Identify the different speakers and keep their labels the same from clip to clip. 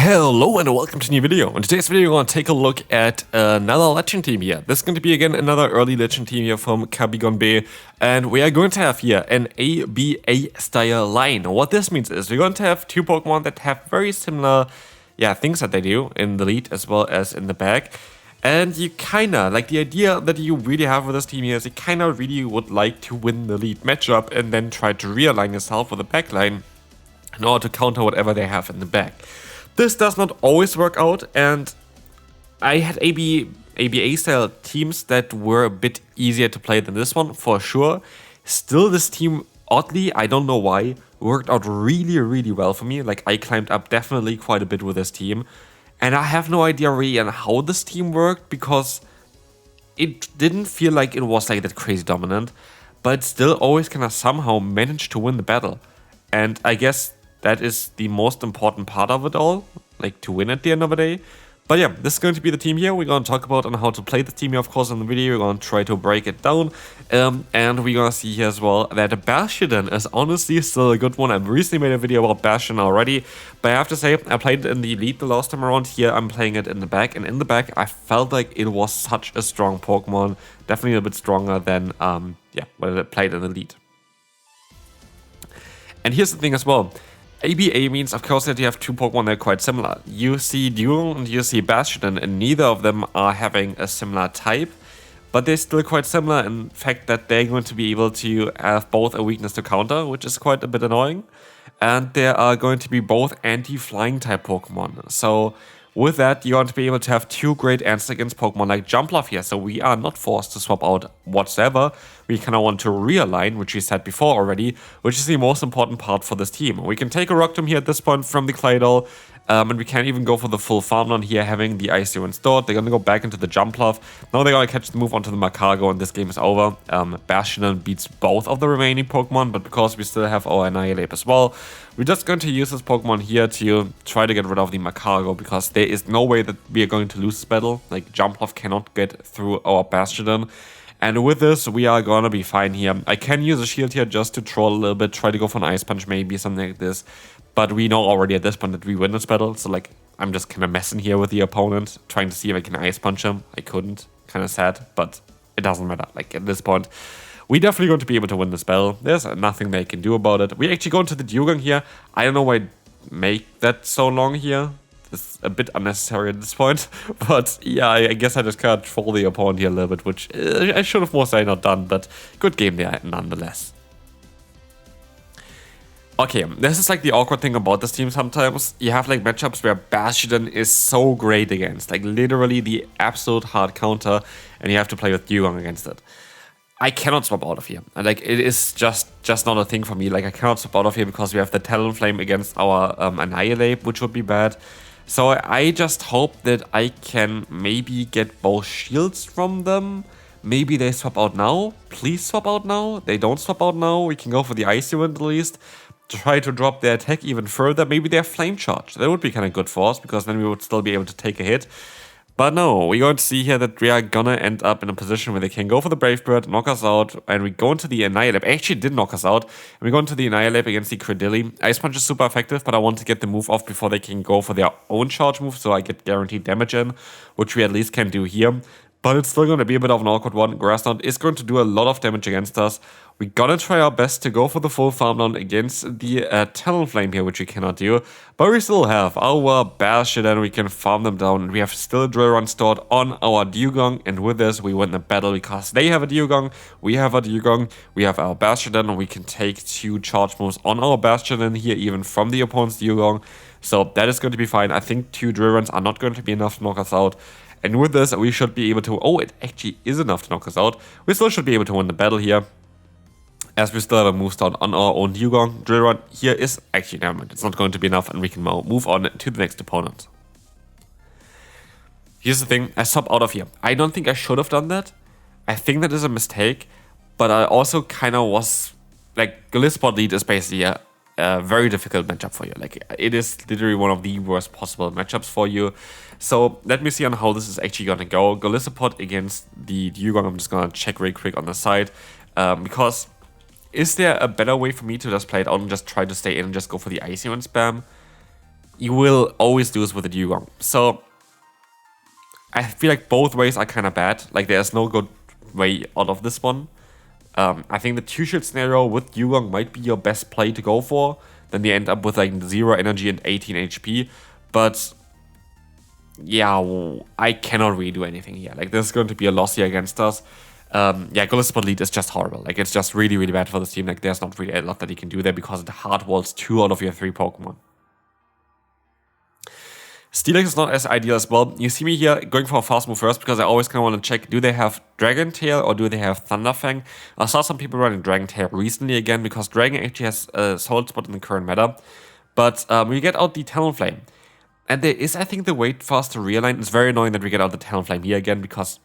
Speaker 1: Hello and welcome to a new video. In today's video we're going to take a look at another legend team here. This is going to be again another early legend team here from KB, and we are going to have here an ABA style line. What this means is we're going to have two Pokemon that have very similar things that they do in the lead as well as in the back. And you kinda, like the idea that you really have with this team here is you kinda really would like to win the lead matchup and then try to realign yourself with the back line in order to counter whatever they have in the back. This does not always work out, and I had ABA style teams that were a bit easier to play than this one, for sure. Still, this team, oddly, I don't know why, worked out really well for me. Like, I climbed up definitely quite a bit with this team, and I have no idea really on how this team worked, because it didn't feel like it was like that crazy dominant, but still always kind of somehow managed to win the battle. And I guess that is the most important part of it all, like to win at the end of the day. But yeah, this is going to be the team here. We're going to talk about on how to play the team here, of course, in the video. We're going to try to break it down. And we're going to see here as well that Bastion is honestly still a good one. I've recently made a video about Bastion already, but I have to say, I played it in the lead the last time around. Here, I'm playing it in the back. And in the back, I felt like it was such a strong Pokemon. Definitely a bit stronger than, when it played in the lead. And here's the thing as well. ABA means, of course, that you have two Pokemon that are quite similar. You see Duel and you see Bastion, and neither of them are having a similar type, but they're still quite similar in fact that they're going to be able to have both a weakness to counter, which is quite a bit annoying, and they are going to be both anti-flying type Pokemon. So with that, you're going to be able to have two great answers against Pokemon like Jumpluff here, so we are not forced to swap out whatsoever. We kind of want to realign, which we said before already, which is the most important part for this team. We can take a Rock Tomb here at this point from the Claydol, and we can't even go for the full Farmland here, having the Ice stored. They're going to go back into the Jumpluff. Now they're going to catch the move onto the Magcargo, and this game is over. Bastion beats both of the remaining Pokemon, but because we still have our ANNIHILAPE as well, we're just going to use this Pokemon here to try to get rid of the Magcargo, because there is no way that we are going to lose this battle. Like, Jumpluff cannot get through our Bastion. And with this, we are gonna be fine here. I can use a shield here just to troll a little bit, try to go for an Ice Punch, maybe something like this. But we know already at this point that we win this battle, so like, I'm just kind of messing here with the opponent, trying to see if I can Ice Punch him. I couldn't, kind of sad, but it doesn't matter. Like, at this point, we're definitely going to be able to win this battle. There's nothing they can do about it. We actually go into the Dewgong here. I don't know why I make that so long here. It's a bit unnecessary at this point, but yeah, I guess I just can't troll the opponent here a little bit, which I should have most not done, but good game there nonetheless. Okay, this is like the awkward thing about this team sometimes. You have like matchups where Bastion is so great against, like literally the absolute hard counter, and you have to play with Dewgong against it. I cannot swap out of here. Like, it is just not a thing for me. Like, I cannot swap out of here because we have the Talonflame against our ANNIHILAPE, which would be bad. So I just hope that I can maybe get both shields from them. Maybe they swap out now. Please swap out now. They don't swap out now. We can go for the Icy Wind at least. Try to drop their attack even further. Maybe they're Flame Charge. That would be kind of good for us, because then we would still be able to take a hit. But no, we're going to see here that we are gonna end up in a position where they can go for the Brave Bird, knock us out, and we go into the ANNIHILAPE. Actually did knock us out. And we go into the ANNIHILAPE against the Credilli. Ice Punch is super effective, but I want to get the move off before they can go for their own charge move, so I get guaranteed damage in, which we at least can do here. But it's still going to be a bit of an awkward one. Grass Knot is going to do a lot of damage against us. We're gonna try our best to go for the full Farmland against the Talonflame here, which we cannot do. But we still have our Bastion, and we can farm them down. And we have still Drill Run stored on our Dewgong. And with this, we win the battle because they have a Dewgong, we have a Dewgong, we have our Bastion, and we can take two charge moves on our Bastion in here, even from the opponent's Dewgong. So that is going to be fine. I think two Drill Runs are not going to be enough to knock us out. And with this, we should be able to... Oh, it actually is enough to knock us out. We still should be able to win the battle here, as we still have a move down on our own Dewgong. Drill Run here is... Actually, never mind. It's not going to be enough, and we can move on to the next opponent. Here's the thing. I swap out of here. I don't think I should have done that. I think that is a mistake, but I also kind of was... Like, Golisopod lead is basically a very difficult matchup for you. Like, it is literally one of the worst possible matchups for you. So let me see on how this is actually gonna go. Golisopod against the Dewgong. I'm just gonna check real quick on the side, because is there a better way for me to just play it out and just try to stay in and just go for the Icy Wind spam? you will always lose with the Dugong. So I feel like both ways are kind of bad. Like there's no good way out of this one. I think the 2-shield scenario with Dugong might be your best play to go for. Then they end up with like 0 energy and 18 HP. But yeah, I cannot really do anything here. Like this is going to be a loss here against us. Yeah, Golisopod lead is just horrible. Like it's just really, really bad for this team. Like there's not really a lot that he can do there because it hard walls 2 out of your 3 Pokemon. Steelix is not as ideal as well. You see me here going for a fast move first because I always kind of want to check, do they have Dragon Tail or do they have Thunderfang? I saw some people running Dragon Tail recently again because Dragon actually has a solid spot in the current meta. But we get out the Talonflame. And there is, I think, the wait for us to realign. It's very annoying that we get out the Talonflame here again because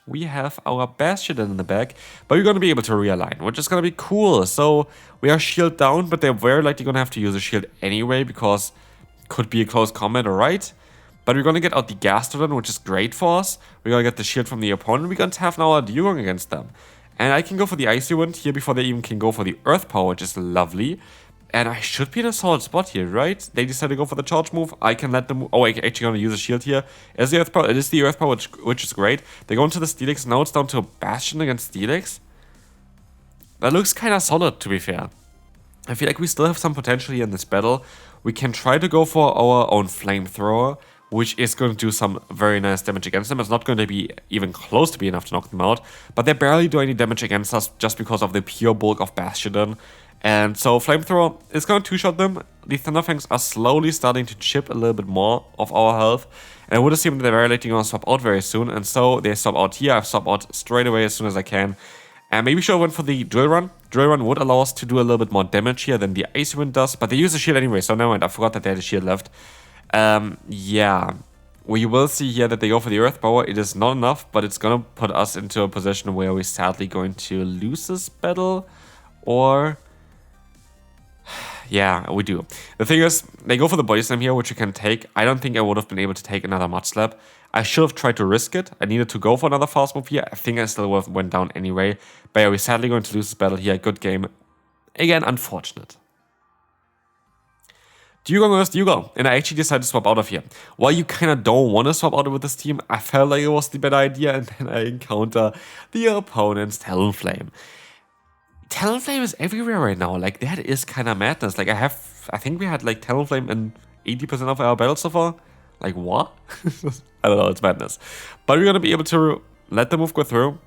Speaker 1: we have our Bastion in the back. But we're going to be able to realign, which is going to be cool. So we are shield down, but they're very likely going to have to use a shield anyway because could be a close combat, alright. But we're going to get out the Gastrodon, which is great for us. We're going to get the shield from the opponent. We're going to have now a Dugong against them. And I can go for the Icy Wind here before they even can go for the Earth Power, which is lovely. And I should be in a solid spot here, right? They decided to go for the charge move. I can let them... Oh, I'm actually going to use a shield here. Is the Earth Power? It is the Earth Power, which is great. They go into the Steelix. Now it's down to a Bastion against Steelix. That looks kind of solid, to be fair. I feel like we still have some potential here in this battle. We can try to go for our own Flamethrower, which is going to do some very nice damage against them. It's not going to be even close to be enough to knock them out, but they barely do any damage against us just because of the pure bulk of Bastion. And so Flamethrower is going to 2-shot them. The Thunderfangs are slowly starting to chip a little bit more of our health. And I would assume that they're very likely going to swap out very soon. And so they swap out here. I swap out straight away as soon as I can. And maybe should have went for the Drill Run. Drill Run would allow us to do a little bit more damage here than the Icy Wind does. But they use the shield anyway, so never mind. I forgot that they had a shield left. Yeah. We will see here that they go for the Earth Power. It is not enough, but it's going to put us into a position where we're sadly going to lose this battle. Or... yeah, we do. The thing is, they go for the Body Slam here, which you can take. I don't think I would have been able to take another Mud Slap. I should have tried to risk it. I needed to go for another fast move here. I think I still would have went down anyway. But yeah, we're sadly going to lose this battle here. Good game. Again, unfortunate. Dugong versus Dugong, and I actually decided to swap out of here. While you kind of don't want to swap out with this team, I felt like it was the better idea, and then I encounter the opponent's Talonflame. Talonflame is everywhere right now. Like, that is kind of madness. Like, I think we had like Talonflame in 80% of our battles so far. Like, what? I don't know, it's madness. But we're going to be able to let the move go through,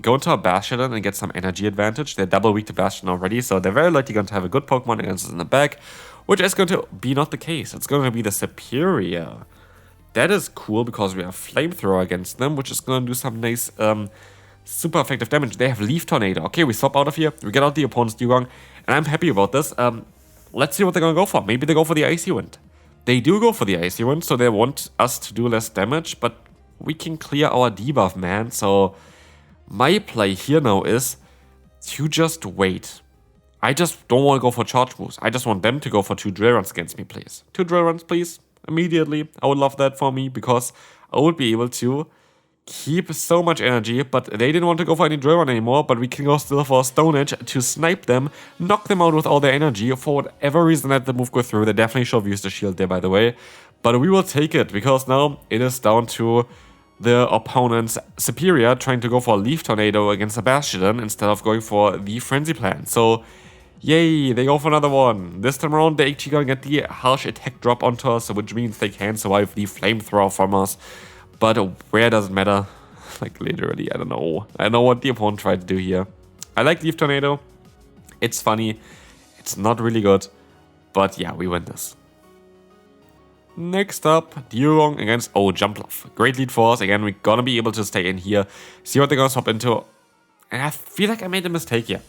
Speaker 1: go into our Bastion and get some energy advantage. They're double weak to Bastion already, so they're very likely going to have a good Pokemon against us in the back, which is going to be not the case. It's going to be the Serperior. That is cool because we have Flamethrower against them, which is going to do some nice super effective damage. They have Leaf Tornado. Okay, we swap out of here. We get out the opponent's Dugong, and I'm happy about this. Let's see what they're going to go for. Maybe they go for the Icy Wind. They do go for the Icy Wind, so they want us to do less damage, but we can clear our debuff, man. So my play here now is to just wait. I just don't want to go for charge moves. I just want them to go for 2 drill runs against me, please. 2 drill runs, please. Immediately. I would love that for me because I would be able to keep so much energy, but they didn't want to go for any drill run anymore, but we can go still for a Stone Edge to snipe them, knock them out with all their energy. For whatever reason that the move go through, they definitely should have used the shield there, by the way. But we will take it, because now it is down to the opponent's Serperior trying to go for a Leaf Tornado against a Bastion instead of going for the Frenzy Plant. So, yay, they go for another one. This time around, they actually gonna get the Harsh Attack drop onto us, which means they can survive the Flamethrower from us. But where does it matter? Like, literally, I don't know. I don't know what the opponent tried to do here. I like Leaf Tornado. It's funny. It's not really good. But yeah, we win this. Next up, Dugong against Jumpluff. Great lead for us. Again, we're gonna be able to stay in here. See what they're gonna swap into. And I feel like I made a mistake here.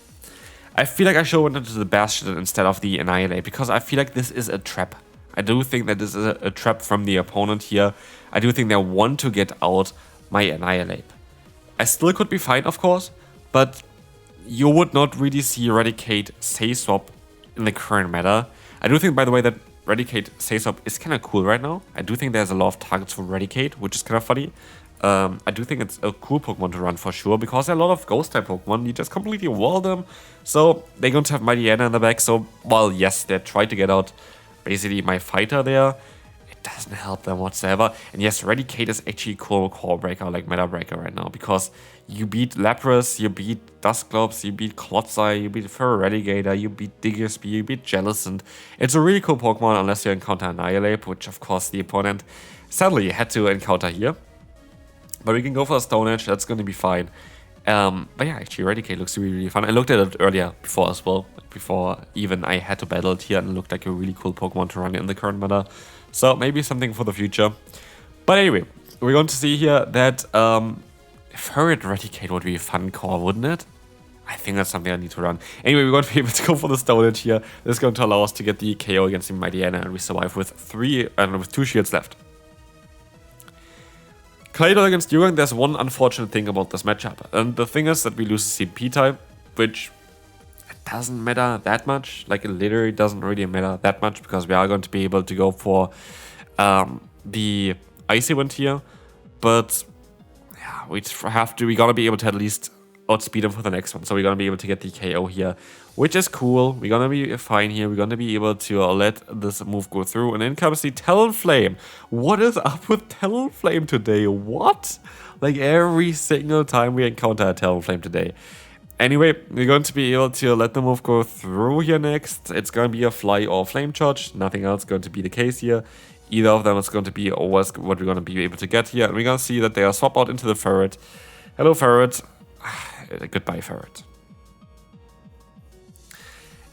Speaker 1: I feel like I should have went into the Bastion instead of the Annihilate, because I feel like this is a trap. I do think that this is a trap from the opponent here. I do think they want to get out my Annihilate. I still could be fine, of course, but you would not really see Raticate Say Swap in the current meta. I do think, by the way, that Raticate Say Swap is kind of cool right now. I do think there's a lot of targets for Raticate, which is kind of funny. I do think it's a cool Pokemon to run for sure, because there are a lot of Ghost-type Pokemon. You just completely wall them. So they're going to have Mighty Anna in the back. So, while yes, they tried to get out basically my fighter there, it doesn't help them whatsoever. And yes, Raticate is actually a cool core breaker, like meta breaker right now, because you beat Lapras, you beat Dusclops, you beat Clotsai, you beat Feraligatr, you beat Diggersby, you beat Jellicent. It's a really cool Pokemon unless you encounter Annihilate, which of course the opponent sadly had to encounter here. But we can go for a Stone Edge, that's going to be fine. But yeah, actually Raticate looks really, really fun. I looked at it earlier before as well, before even I had to battle it here, and it looked like a really cool Pokemon to run in the current meta. So maybe something for the future. But anyway, we're going to see here that Ferret Raticate would be a fun core, wouldn't it? I think that's something I need to run. Anyway, we're going to be able to go for the Stone Edge here. This is going to allow us to get the KO against the Mighty Anna, and we survive with 2 shields left. Claydol against Yugang, there's one unfortunate thing about this matchup. And the thing is that we lose the CP type, which it doesn't matter that much. Like, it literally doesn't really matter that much, because we are going to be able to go for the Icy Wind here. But yeah, we're gonna be able to at least outspeed him for the next one. So we're gonna be able to get the KO here, which is cool. We're gonna be fine here. We're gonna be able to let this move go through. And then comes the Talonflame. What is up with Talonflame today? What? Like every single time we encounter a Talonflame today. Anyway, we're going to be able to let the move go through here next. It's gonna be a Fly or Flame Charge. Nothing else going to be the case here. Either of them is going to be always what we're going to be able to get here. And we're going to see that they are swap out into the Ferret. Hello, Ferret. Goodbye, Ferret.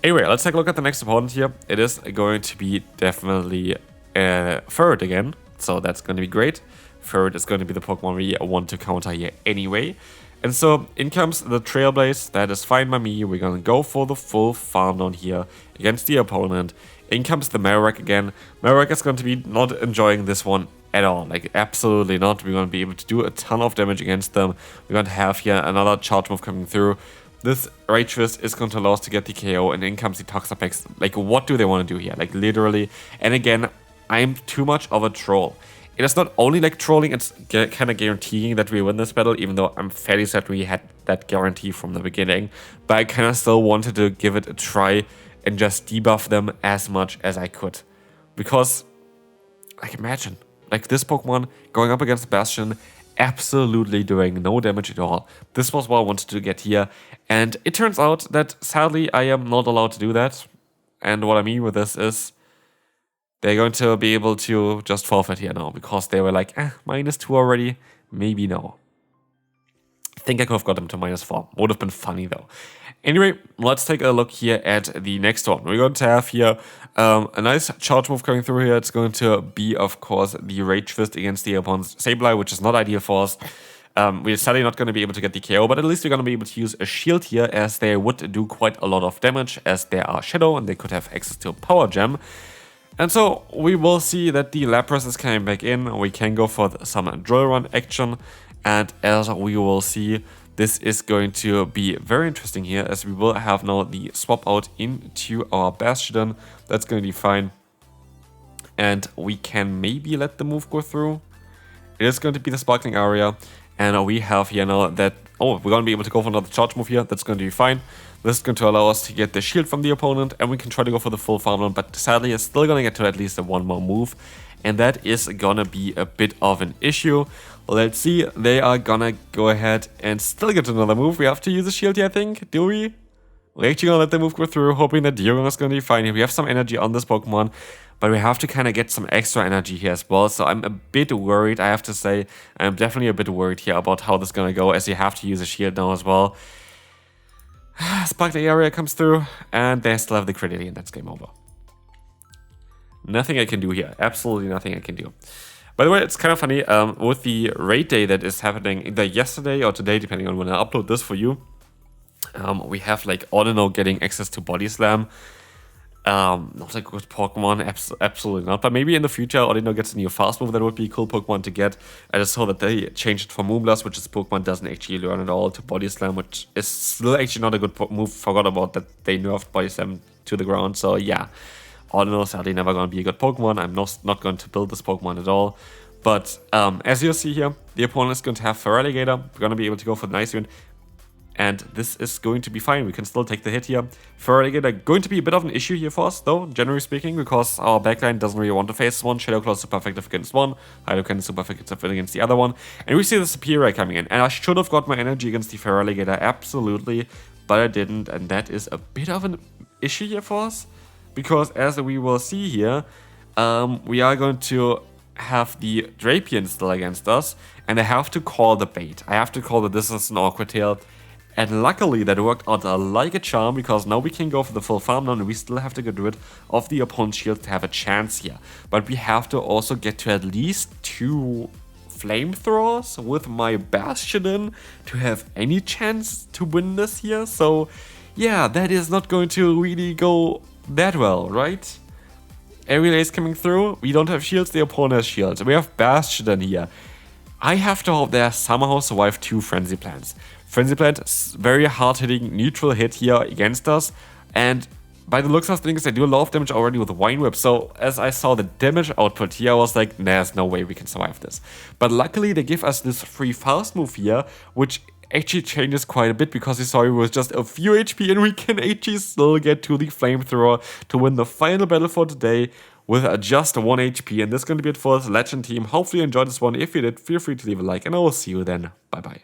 Speaker 1: Anyway, let's take a look at the next opponent here. It is going to be definitely Ferret again. So that's going to be great. Ferret is going to be the Pokemon we want to counter here anyway. And so in comes the Trailblaze. That is fine by me. We're going to go for the full farm down here against the opponent. In comes the Marowak again. Marowak is going to be not enjoying this one at all. Like, absolutely not. We're going to be able to do a ton of damage against them. We're going to have here another charge move coming through. This Rage Fist is going to allow us to get the KO, and in comes the Toxapex. Like, what do they want to do here? Like, literally. And again, I'm too much of a troll. It is not only like trolling, it's kind of guaranteeing that we win this battle, even though I'm fairly certain we had that guarantee from the beginning. But I kind of still wanted to give it a try and just debuff them as much as I could. Because, like, imagine, like, this Pokemon going up against Bastion, absolutely doing no damage at all. This was what I wanted to get here. And it turns out that, sadly, I am not allowed to do that. And what I mean with this is, they're going to be able to just forfeit here now, because they were like, -2 already, maybe no. I think I could have got them to -4. Would have been funny though. Anyway, let's take a look here at the next one. We're going to have here a nice charge move coming through here. It's going to be, of course, the Rage Fist against the opponent's Sableye, which is not ideal for us. We're sadly not going to be able to get the KO, but at least we're going to be able to use a shield here, as they would do quite a lot of damage, as they are Shadow and they could have access to a Power Gem. And so we will see that the Lapras is coming back in. We can go for some Drill Run action. And as we will see, this is going to be very interesting here, as we will have now the swap out into our Bastion. That's going to be fine. And we can maybe let the move go through. It is going to be the Sparkling Area. And we have here now that, we're going to be able to go for another charge move here. That's going to be fine. This is going to allow us to get the shield from the opponent, and we can try to go for the full farm run, but sadly it's still going to get to at least one more move, and that is going to be a bit of an issue. Let's see, they are going to go ahead and still get another move. We have to use a shield here, I think, do we? We're actually going to let the move go through, hoping that Yugang is going to be fine here. We have some energy on this Pokemon, but we have to kind of get some extra energy here as well, so I'm a bit worried, I have to say. I'm definitely a bit worried here about how this is going to go, as you have to use a shield now as well. Sparkling Area comes through, and they still have the crit and that's game over. Nothing I can do here. Absolutely nothing I can do. By the way, it's kind of funny, with the raid day that is happening either yesterday or today, depending on when I upload this for you, we have like Audino getting access to Body Slam. Not a good Pokemon, absolutely not. But maybe in the future, Audino gets a new fast move. That would be a cool Pokemon to get. I just saw that they changed it for Moonblast, which is Pokemon doesn't actually learn at all, to Body Slam, which is still actually not a good move. Forgot about that they nerfed Body Slam to the ground. So yeah, Audino is sadly never going to be a good Pokemon. I'm not going to build this Pokemon at all. But as you'll see here, the opponent is going to have Feraligatr. We're going to be able to go for the Nice Wind. And this is going to be fine. We can still take the hit here. Feraligatr going to be a bit of an issue here for us, though, generally speaking, because our backline doesn't really want to face one. Shadow Claw is super effective against one. Hydrocan is super effective against the other one. And we see the Serperior coming in. And I should have got my energy against the Feraligatr, absolutely, but I didn't. And that is a bit of an issue here for us, because as we will see here, we are going to have the Drapion still against us, and I have to call the bait. I have to call that this is an Awkward Tail. And luckily that worked out like a charm, because now we can go for the full farm down and we still have to get rid of the opponent's shield to have a chance here. But we have to also get to at least 2 flamethrowers with my Bastion to have any chance to win this here. So yeah, that is not going to really go that well, right? Aerial Ace coming through, we don't have shields, the opponent has shields. We have Bastion here. I have to hope they somehow survive 2 Frenzy Plants. Frenzy Plant, very hard-hitting neutral hit here against us, and by the looks of things, they do a lot of damage already with Vine Whip, so as I saw the damage output here, I was like, there's no way we can survive this. But luckily, they give us this free fast move here, which actually changes quite a bit, because you saw it was just a few HP, and we can actually still get to the Flamethrower to win the final battle for today with just 1 HP, and this is going to be it for this Legend team. Hopefully you enjoyed this one. If you did, feel free to leave a like, and I will see you then. Bye bye.